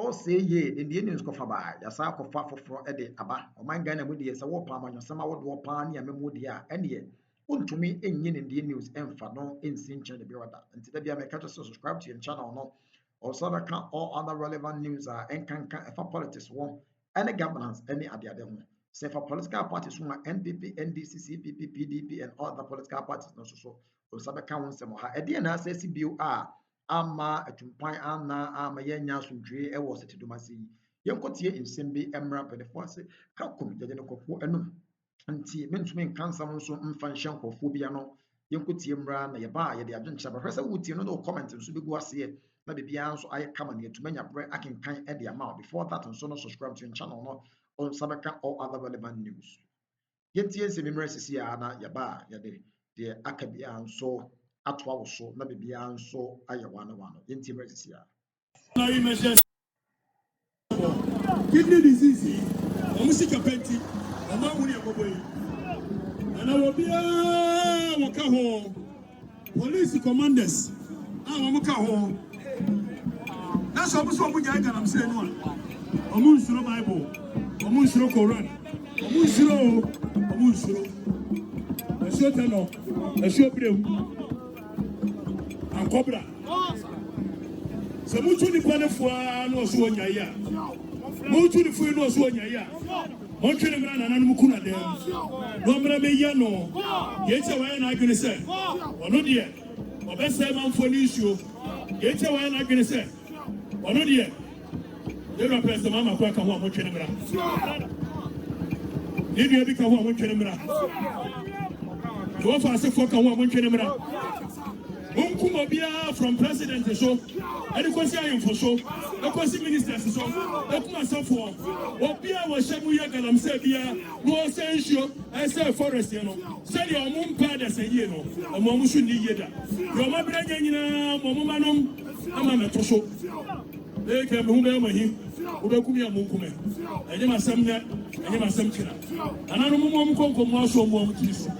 all say ye in the Indians cofa by yasa kofa for ede aba o man Ghana mu de say wo pa manyo sama wo do pa na memu dia ene ye untumi enyin in the news emfa no ensin chen de biwada nti da bia me catch subscribe to your channel no also that can all other relevant news are enkanka efa politics wo any governance any ade ho say for political parties who are NPP NDC CPP PDP and all other political parties no so also that can won sem ha ede na say CBO ama atumpan ana ama yenya asundwe e wo sete domasi yenkotie nsem bi emra pedefo ase ka kom jeje no kofo enum nti mentumi nkansam nso mfa nhye nkofo bia no yenkotie mra na yeba ye de adwenche ba hwese wutie no no comment nso bi gu ase na bibia nso aye kama na etumanya bre akenkan e de ama before that nso no subscribe to your channel no on sabeka all other relevant news yetie nsem mra sisi ya na yeba ye de akabia nso atwa wo so na bibia nso aye wana yenti emergency ya kidney disease omusika penti amawuri agoboyi ana wobia woka ho police commanders woka ho na so omuso omunya Galamsey no a omunsuro bible omunsuro Quran omunsuro eso tano eso breu Cobra. So much to the Panafua no Suanya. Much to the Fu no Suanya. Montreal and Mukuna there. Nomra Meyano. Yet away and I can say. Or not yet. Or best man for an issue. Yet away and I can say. Or not yet. They don't press the Mama Quack and one Montreal. Did you become one Montreal? To offer us a fuck and one Montreal. Unkumobia from president so and the question for so the question ministers so the so for obia was shamuya Galamsey bia no essential I say forest you know say your mum pa da say you know omo su ni yeda your mabra nyina momo manom ama meto so e ke me hu be mahi obekum ya munkume enye masam nya enye masam kira ananu momo konkomo so mo am tiri so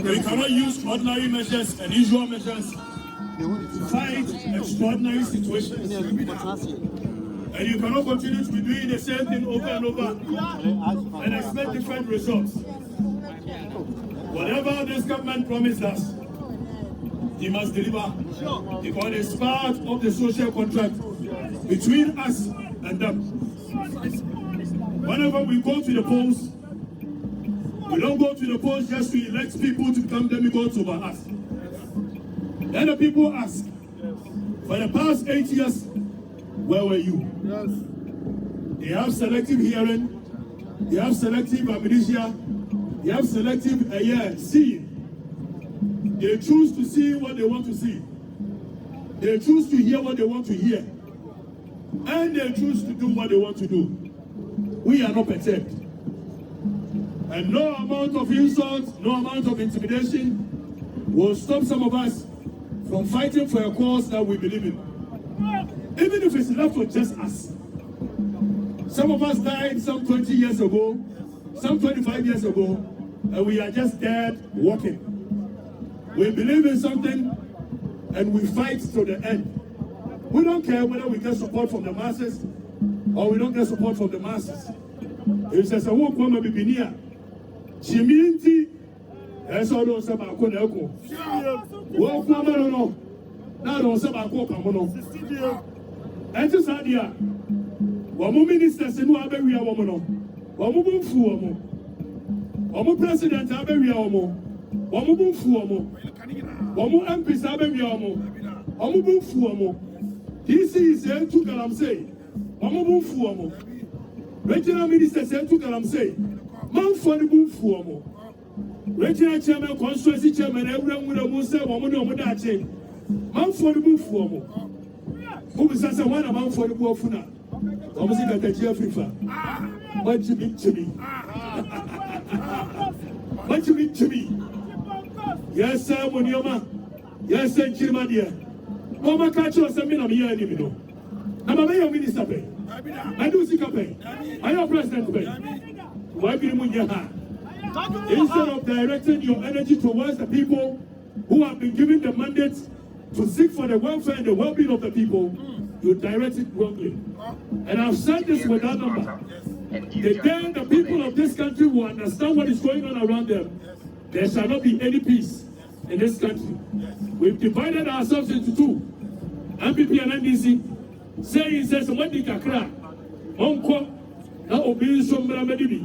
We cannot use ordinary measures and usual measures to fight extraordinary situations. And you cannot continue to be doing the same thing over and over and expect different results. Whatever this government promised us, he must deliver, because it's part of the social contract between us and them. Whenever we go to the polls, we don't go to the polls just to elect people to become demigods over us. Then the people ask, for the past 8 years, where were you? They have selective hearing, they have selective amnesia, they have selective seeing. They choose to see what they want to see. They choose to hear what they want to hear. And they choose to do what they want to do. We are not perturbed. And no amount of insult, no amount of intimidation will stop some of us from fighting for a cause that we believe in. Even if it's left for just us. Some of us died some 20 years ago, some 25 years ago, and we are just dead walking. We believe in something and we fight to the end. We don't care whether we get support from the masses or we don't get support from the masses. It says a walk from a bibinia. Chiminti, that's all those about Koneko. Walk from a no, not on Sabako Kamono. And just idea. Wamu ministers in Waberia Womono, Wamu Fuomo, Wamu president Aberia Womo, Wamu Fuomo, Wamu MPs Aberia Womo, Wamu Fuomo. DC is here to Galamsey, Wamu Fuomo. Regional minister said to Galamsey, Man for the move for more. Regional chairman, constituency chairman, everyone with a Musa, woman, or Mudache. Man for the move for more. Who is as a one amount for the war for now? Almost like a Jeffrey. What you mean to me? What you mean to me? Yes, sir, Munyoma. Yes, sir, Chirmadia. Mama catch us a minute, I'm here anymore. I'm a mayor minister pay. I do see pay. I am president pay. Why be Munyaha? Instead of directing your energy towards the people who have been given the mandate to seek for the welfare and the well-being of the people, you direct it wrongly. And I've said this without number. The day the people of this country will understand what is going on around them, there shall not be any peace in this country. We've divided ourselves into two. MPP and NDC saying somebody kakra, Onko, now obeying some Medibi.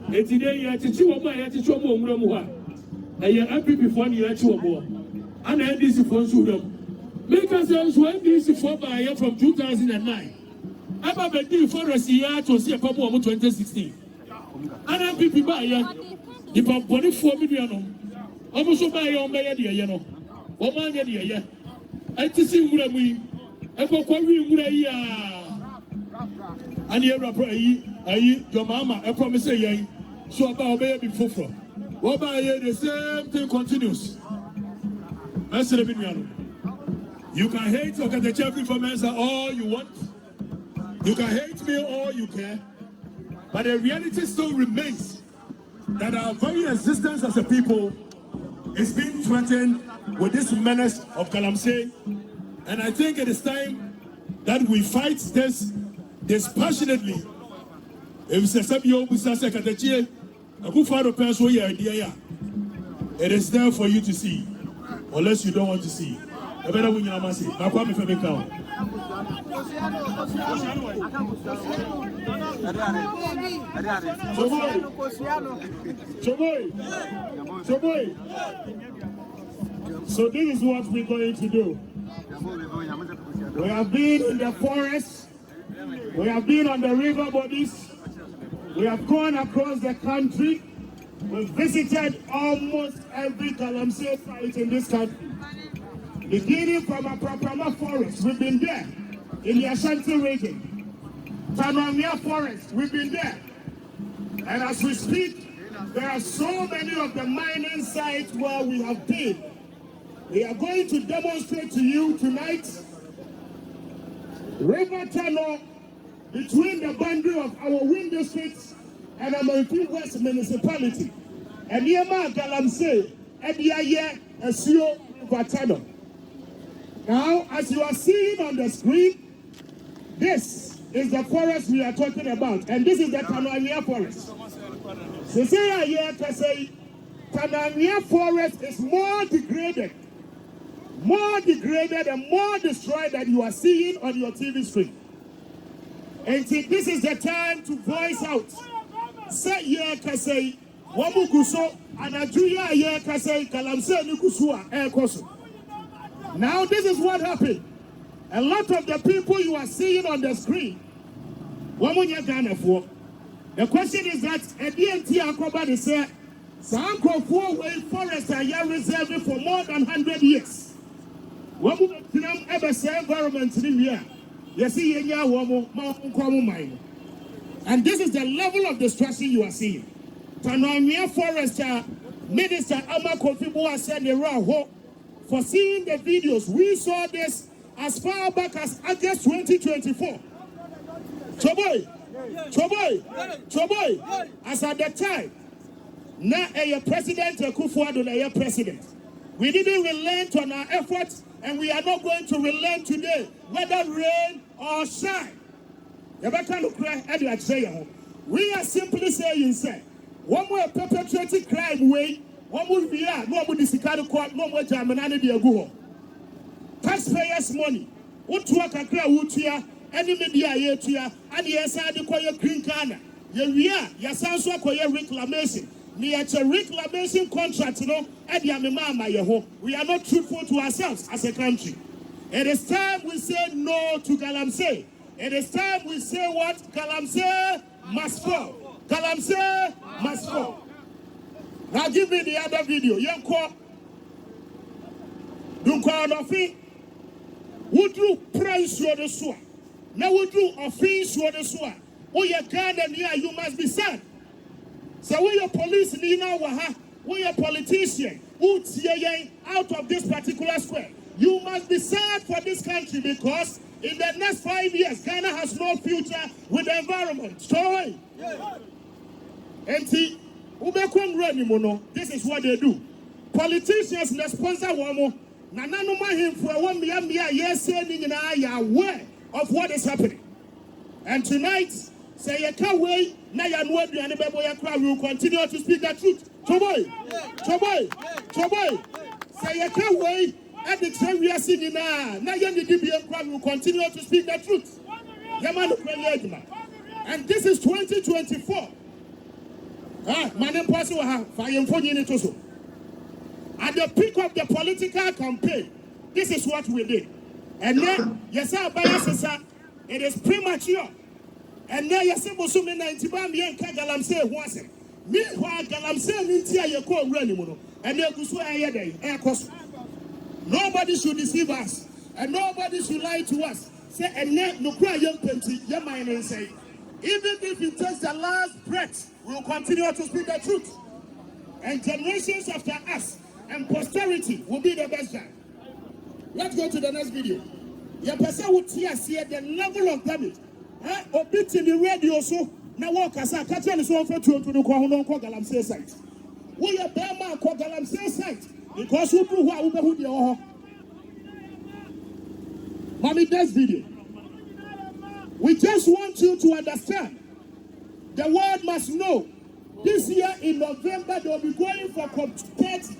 And today you have to chew my attitude more Muramuha. And your MPP for you at your more. And NDC for Sudan. Make us NDC for by from 2009. I'm a big forest year to see a couple of 2016. And MPP by the Papa 4 million. Almost by your mayor, you know. One man, yeah. I just see Muramu. I go Muraya. And you're your mama, I promise you, so about baby before. What about the same thing continues? You can hate the Jeffrey for Mensa all you want. You can hate me all you care. But the reality still remains that our very existence as a people is being threatened with this menace of Galamsey. And I think it is time that we fight this passionately. If it's a it is there for you to see, unless you don't want to see. So this is what we're going to do. We have been in the forest, we have been on the river bodies, we have gone across the country, we've visited almost every Galamsey site in this country. Beginning from a Aprapama forest, we've been there. In the Ashanti region, Tanamia forest, we've been there. And as we speak, there are so many of the mining sites where we have been. We are going to demonstrate to you tonight river tunnel between the boundary of our wind districts and American West municipality. And Yema Galamsey, Ediaye, Esio, river tunnel. Now, as you are seeing on the screen, this is the forest we are talking about, and this is the Tanania forest. Tanania forest is more degraded and more destroyed than you are seeing on your TV screen. And this is the time to voice out. Say yeah, Kasei, Wamukuso, and Ajuya yeah, Kasei, Galamsey Nukusua, Ekosu. Now this is what happened. A lot of the people you are seeing on the screen, the question is that at the NT Akroba said, Sanko 4-way forest are reserved for more than 100 years. Ever say environment in here. You see, and this is the level of destruction you are seeing. Tanania Forest Minister Amakofibu said the raw hope. For seeing the videos, we saw this as far back as August 2024. Choboy, as at the time, now a president, a president. We didn't relent on our efforts, and we are not going to relent today, whether rain or shine. We are simply saying, sir, one more perpetrating crime way. One would be no more discarded court, no more German, taxpayers' money. What to work a crowd would here, any media here, and yes, I declare green corner. Yes, also acquire reclamation. Near a reclamation contract, at Yamama, we are not truthful to ourselves as a country. It is time we say no to Galamsey. It is time we say what Galamsey must fall. Galamsey must fall. Now give me the other video. Young call. Don't call nothing. Would you praise your the soa? Now would you offense your the soa? Oh, you Ghana, you must be sad. So we are police, we are politician, out of this particular square. You must be sad for this country because in the next 5 years, Ghana has no future with the environment. So, this is what they do. Politicians sponsor one more. Yes, are aware of what is happening. And tonight, say you can't wait. Now you know we will continue to speak the truth. Choboy. Say you can't wait. At the time we are singing now. Now you will continue to speak the truth. And this is 2024. My name is at the peak of the political campaign, this is what we did. And then, yes, it is premature. And then, yes, Galamsey was it. Meanwhile, Galamsey and nobody should deceive us, and nobody should lie to us. Say, and then, no cry, young Penti, your mind and say, even if it takes the last breath, we will continue to speak the truth. And generations after us and posterity will be the best time. Let's go to the next video. Your person would see the level of damage. Or bit in the radio so now walk as I catch on the phone for to the Galamsey site. We are Burma Galamsey site because who do what you Mommy, this video. We just want you to understand. The world must know. This year in November, they will be going for COP30,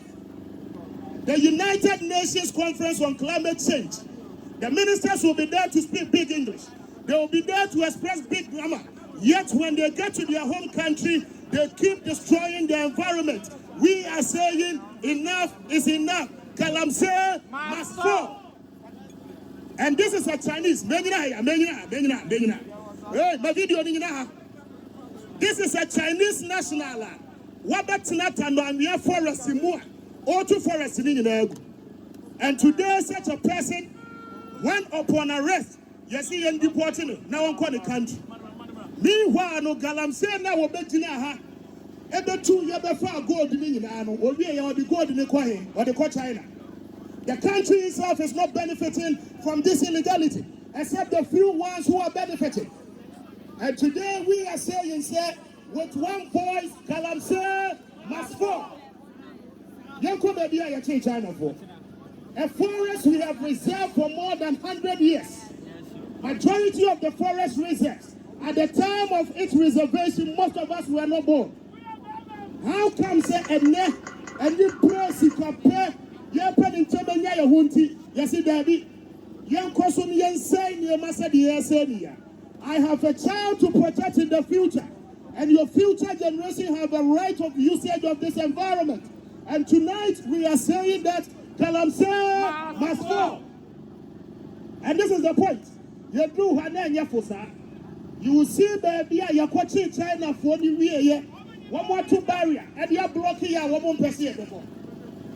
the United Nations Conference on Climate Change. The ministers will be there to speak big English. They will be there to express big grammar. Yet when they get to their home country, they keep destroying the environment. We are saying enough is enough. Galamsey must fall. And this is a Chinese. This is a Chinese national land. Wabatinata forest in Mua. Auto forest in Egu. And today, such a person, when upon arrest, you see him deporting now on the country. Meanwhile, no Galamsey now will be Jinaha. Every 2 years before gold in Inano, or the gold in the coin or the China. The country itself is not benefiting from this illegality, except the few ones who are benefiting. And today we are saying, with one voice, Galamsey must fall. China for a forest we have reserved for more than 100 years. Majority of the forest reserves, at the time of its reservation, most of us were not born. How come and you press it compare your pen in Temenya Hunti? Yes, Daddy. Young Kosun Yen say near Masadi. I have a child to protect in the future, and your future generation have a right of usage of this environment. And tonight we are saying that Galamsey must fall. And this is the point. You do Hanan Yafosa. You will see baby Yakochi China for the year. One more two barrier, and you are blocking your one before.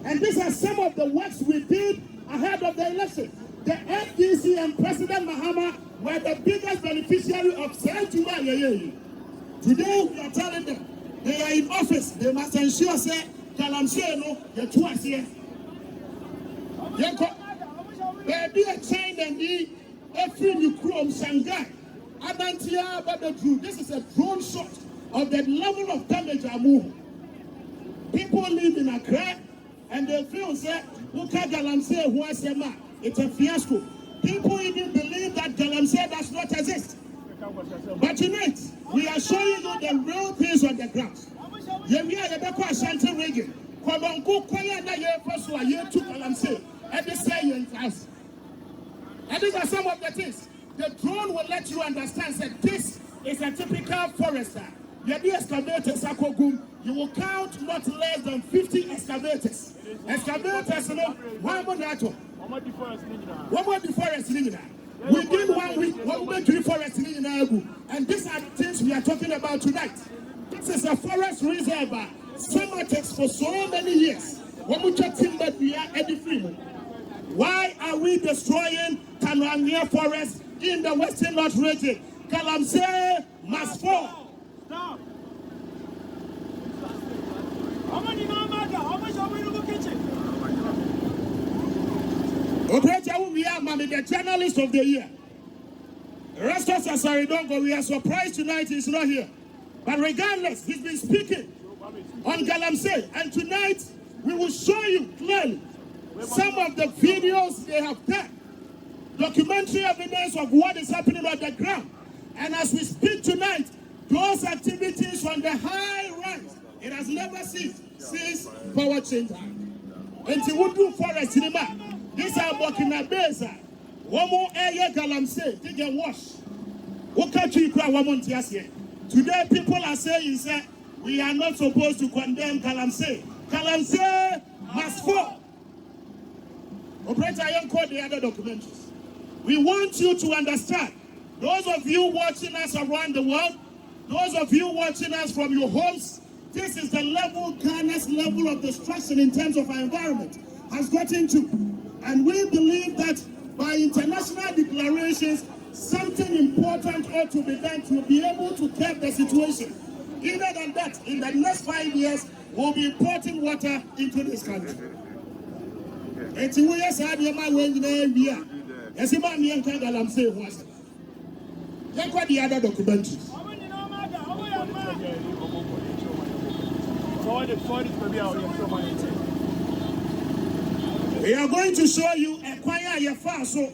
And these are some of the works we did ahead of the election. The NDC and President Mahama were the biggest beneficiary of Today we are telling them they are in office. They must ensure say Galamsey no the twice here. Baby a China and the every Chrome Shanghai. Abantia Babadru. This is a drone shot of the level of damage are moving. People live in Accra and they feel say Galamsey who has a it's a fiasco. People even believe that Galamsey does not exist. But tonight, we are showing you the real things on the ground. We are the Beko Ashanti region. Kwamanku Kwaya na ye first one year to Galamsey and the science house. And these are some of the things. The drone will let you understand that this is a typical forester. The excavators are you will count not less than 50 excavators. Excavators, you know, one more NATO. One more forest in within 1 week, one more forest in and these are the things we are talking about tonight. This is a forest reserve. Somatics for so many years. Why are we destroying Tanwangya forest in the Western North region? Galamsey must fall. Stop. How much are we in the kitchen? We are the journalist of the year. Rastos Asaridongo, we are surprised tonight he's not here. But regardless, he's been speaking on Galamsey. And tonight, we will show you clearly some of the videos they have done. Documentary evidence of what is happening on the ground. And as we speak tonight, those activities on the high rise, it has never ceased since power change. And to would do forest cinema. These are Burkina Faso. One more area Galamsey, take a wash. Today people are saying that we are not supposed to condemn Galamsey. Galamsey must fall. Operator, I am called the other documentaries. We want you to understand, those of you watching us around the world, those of you watching us from your homes, this is the level, Ghana's level of destruction in terms of our environment has gotten to. And we believe that by international declarations, something important ought to be done to be able to curb the situation. Either than that, in the next 5 years, we'll be importing water into this country. And to where side you might win in area. As a man, young Galamsey was it. Look what the other documentaries. We are going to show you a choir your faso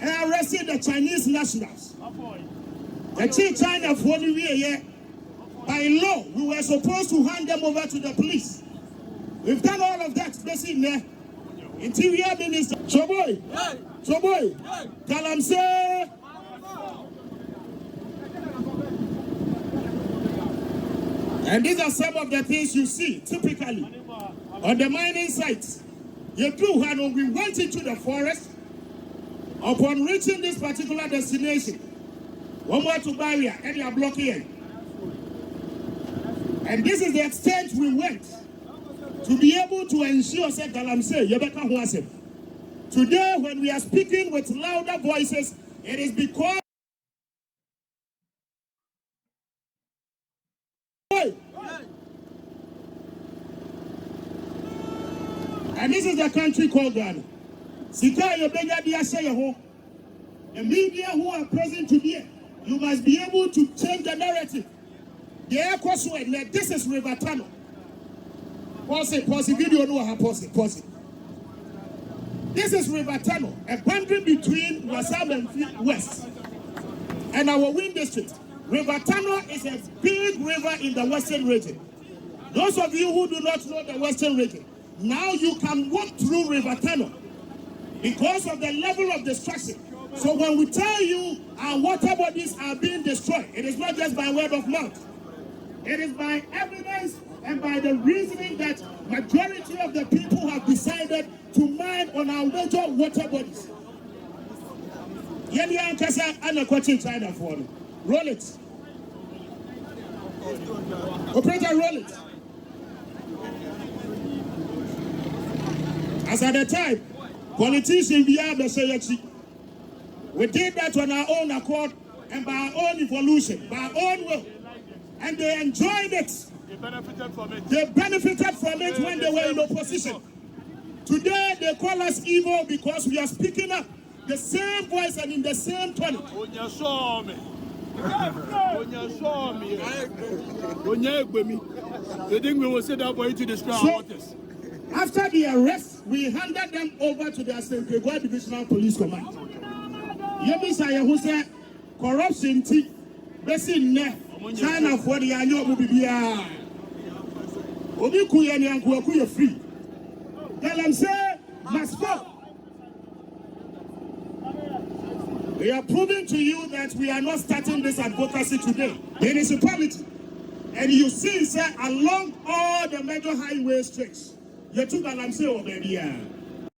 arrested the Chinese nationals. The China for the year. By law, we were supposed to hand them over to the police. We've done all of that. That's in there. Interior Minister. Choboy. Choboy. Galamsey. And these are some of the things you see typically on the mining sites. You do when we went into the forest. Upon reaching this particular destination, one more to barrier and you are blocking. And this is the extent we went to be able to ensure that Galamsey, Yebeka Huasem. Today, when we are speaking with louder voices, it is because and this is the country called Ghana. The media who are present today, you must be able to change the narrative. This is River Tunnel. Pause it, video no pause it. This is River Tunnel, a boundary between Wasam and West and our wind district. River Tunnel is a big river in the Western region. Those of you who do not know the Western region, now you can walk through River Tunnel because of the level of destruction. So when we tell you our water bodies are being destroyed, it is not just by word of mouth. It is by evidence and by the reasoning that majority of the people have decided to mine on our major water bodies. China for roll it. Operator, roll it. As at the time, politicians we did that on our own accord and by our own evolution, by our own will. And they enjoyed it. They benefited from it when they were in opposition. Today they call us evil because we are speaking up the same voice and in the same tone. You think we will sit down for you to destroy our waters? After the arrest, we handed them over to the Asenkwegwa Divisional Police Command. Yebisaya who said corruption China for the annual Bibia. Obi and Kuya free. Galamsey must fall. We are proving to you that we are not starting this advocacy today. Municipality. And you see, sir, along all the major highway stretch, you took Galamsey over there.